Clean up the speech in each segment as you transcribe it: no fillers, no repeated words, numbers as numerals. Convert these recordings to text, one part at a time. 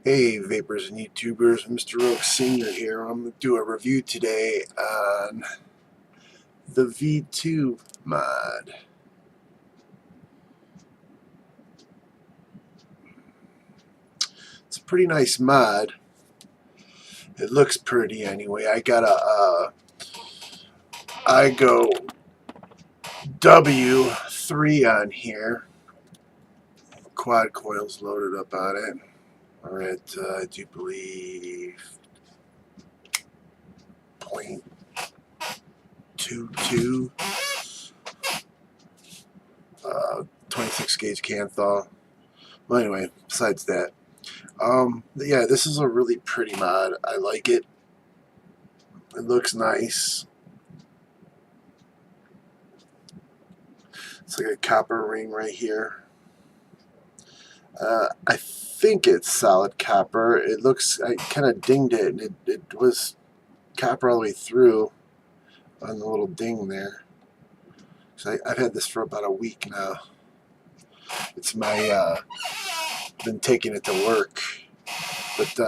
Hey vapors and YouTubers, mrroguesr Sr. here. I'm going to do a review today on the V2 mod. It's a pretty nice mod. It looks pretty anyway. I got a iGo W3 on here. Quad coils loaded up on it. We're at, I do believe, 0.22. 26 gauge Canthal. Well, anyway, besides that. Yeah, this is a really pretty mod. I like it. It looks nice. It's like a copper ring right here. I think it's solid copper. It looks, I kind of dinged it, and it was copper all the way through on the little ding there. So I've had this for about a week now. It's my, been taking it to work. But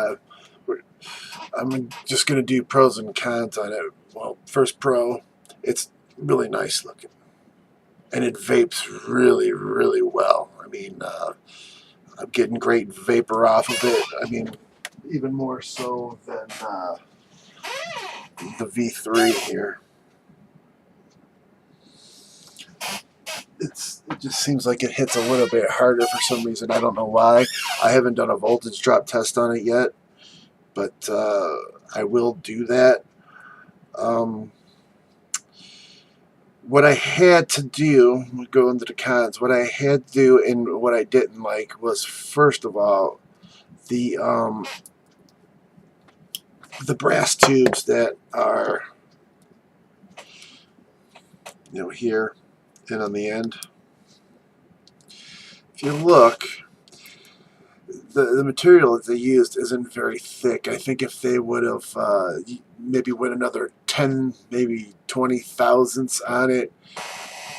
I'm just going to do pros and cons on it. Well, first pro, it's really nice looking. And it vapes really, really well. I mean, I'm getting great vapor off of it. I mean, even more so than the V3 here. It just seems like it hits a little bit harder for some reason. I don't know why. I haven't done a voltage drop test on it yet, but I will do that. What I had to do, we'll go into the cons, what I had to do and what I didn't like was, first of all, the brass tubes that are, here and on the end. If you look, the material that they used isn't very thick. I think if they would have maybe went another 10, maybe 20 thousandths on it,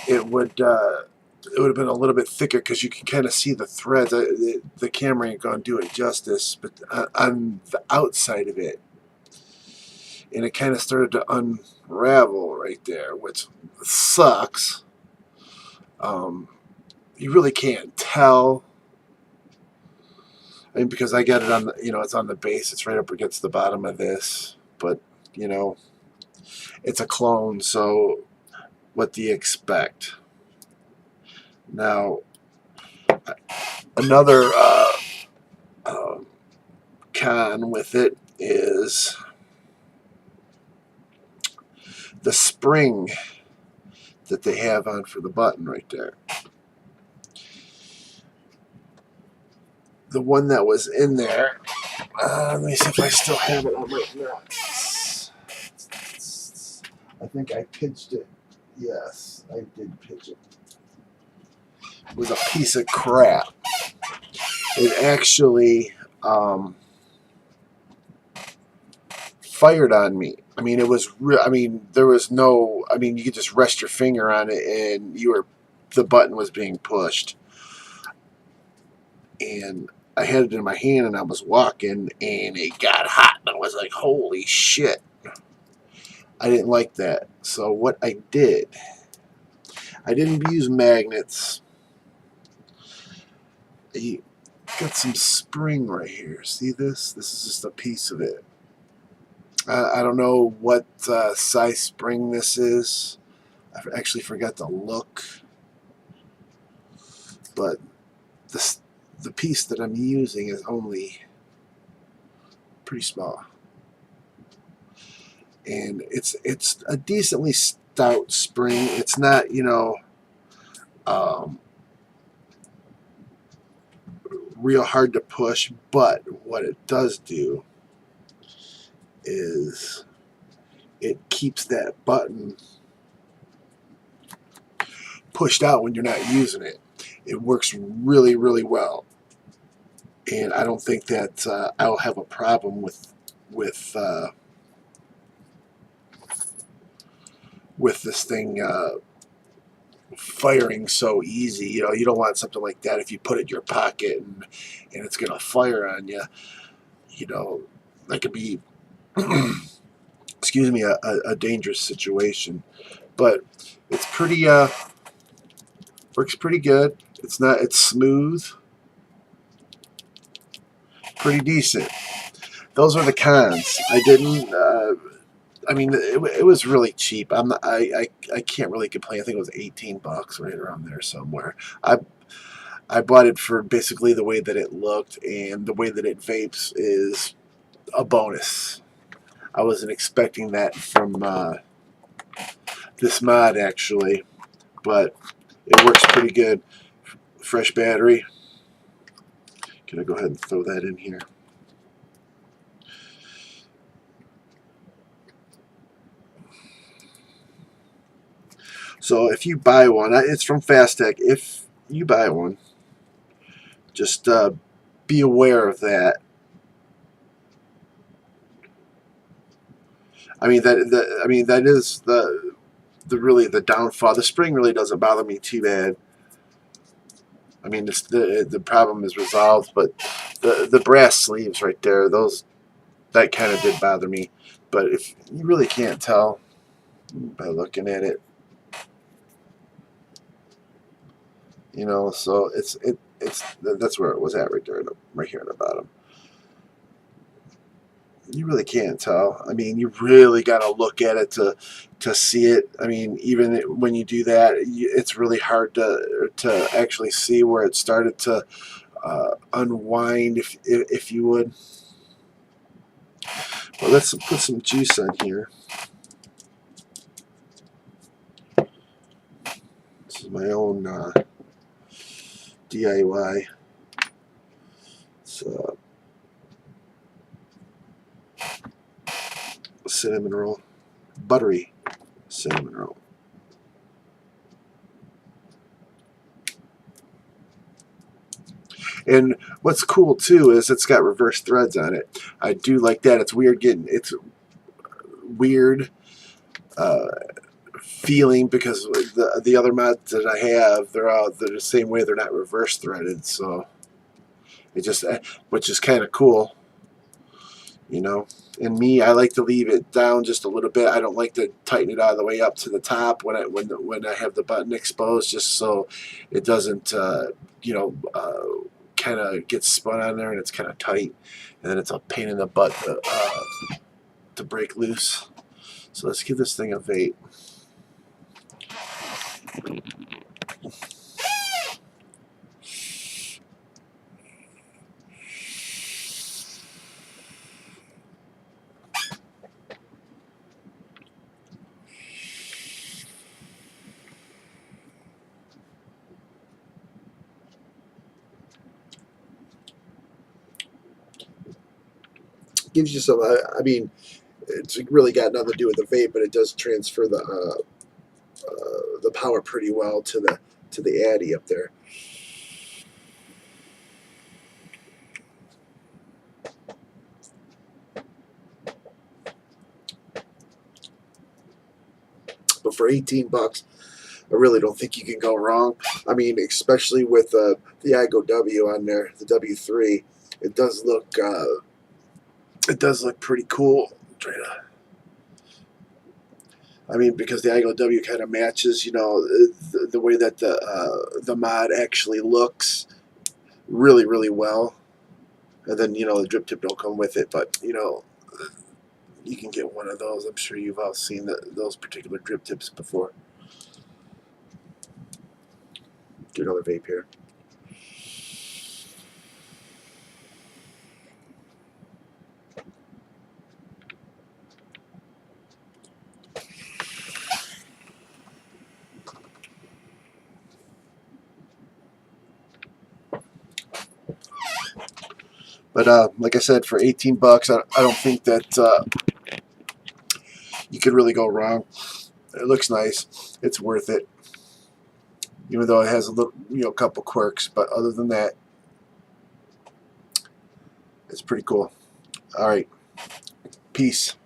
it would have been a little bit thicker, because you can kind of see the threads. The camera ain't going to do it justice, but on the outside of it, and it kind of started to unravel right there, which sucks. You really can't tell. I mean, because I got it on the, it's on the base. It's right up against the bottom of this, but it's a clone, so what do you expect? Now, another con with it is the spring that they have on for the button right there. The one that was in there, let me see if I still have it on right now. I think I pitched it. Yes, I did pitch it. It was a piece of crap. It actually fired on me. I mean, it was I mean, there was no, I mean, you could just rest your finger on it and the button was being pushed. And I had it in my hand and I was walking and it got hot and I was like, holy shit. I didn't like that. So what I did, I didn't use magnets. I got some spring right here. See this? This is just a piece of it. I don't know what size spring this is. I actually forgot to look. But the piece that I'm using is only pretty small. And it's a decently stout spring. It's not, real hard to push, but what it does do is it keeps that button pushed out when you're not using it. It works really, really well, and I don't think that I'll have a problem with this thing firing so easy. You know, you don't want something like that if you put it in your pocket and it's going to fire on you. You know, that could be, excuse me, a dangerous situation. But it's pretty, works pretty good. It's smooth, pretty decent. Those are the cons. I didn't, I mean, it was really cheap. I can't really complain. I think it was $18, right around there somewhere. I bought it for basically the way that it looked, and the way that it vapes is a bonus. I wasn't expecting that from this mod, actually, but it works pretty good. Fresh battery. Can I go ahead and throw that in here? So if you buy one, it's from Fastech. If you buy one, just be aware of that. I mean that is the really the downfall. The spring really doesn't bother me too bad. I mean the problem is resolved, but the brass sleeves right there, that kind of did bother me. But if you really can't tell by looking at it, you know, so it's that's where it was at right there, right here at the bottom. You really can't tell. I mean, you really got to look at it to see it. I mean, even when you do that, it's really hard to actually see where it started to unwind, if you would. Well, let's put some juice on here. This is my own DIY. It's cinnamon roll, buttery cinnamon roll. And what's cool too is it's got reverse threads on it. I do like that. It's weird feeling because the other mods that I have, they're the same way. They're not reverse threaded, so it just, which is kind of cool, you know. And me, I like to leave it down just a little bit. I don't like to tighten it all the way up to the top when I have the button exposed, just so it doesn't you know, kind of gets spun on there and it's kind of tight, and then it's a pain in the butt to break loose. So let's give this thing a vape. Gives you some, I mean, it's really got nothing to do with the vape, but it does transfer the power pretty well to the Addy up there. But for $18, I really don't think you can go wrong. I mean, especially with the iGo W on there, the W3, it does look pretty cool. I mean, because the iGo W kind of matches, you know, the way that the mod actually looks really, really well. And then, you know, the drip tip don't come with it, but, you know, you can get one of those. I'm sure you've all seen those particular drip tips before. Do another vape here. But like I said, for $18, I don't think that you could really go wrong. It looks nice. It's worth it, even though it has a little, you know, couple quirks. But other than that, it's pretty cool. All right, peace.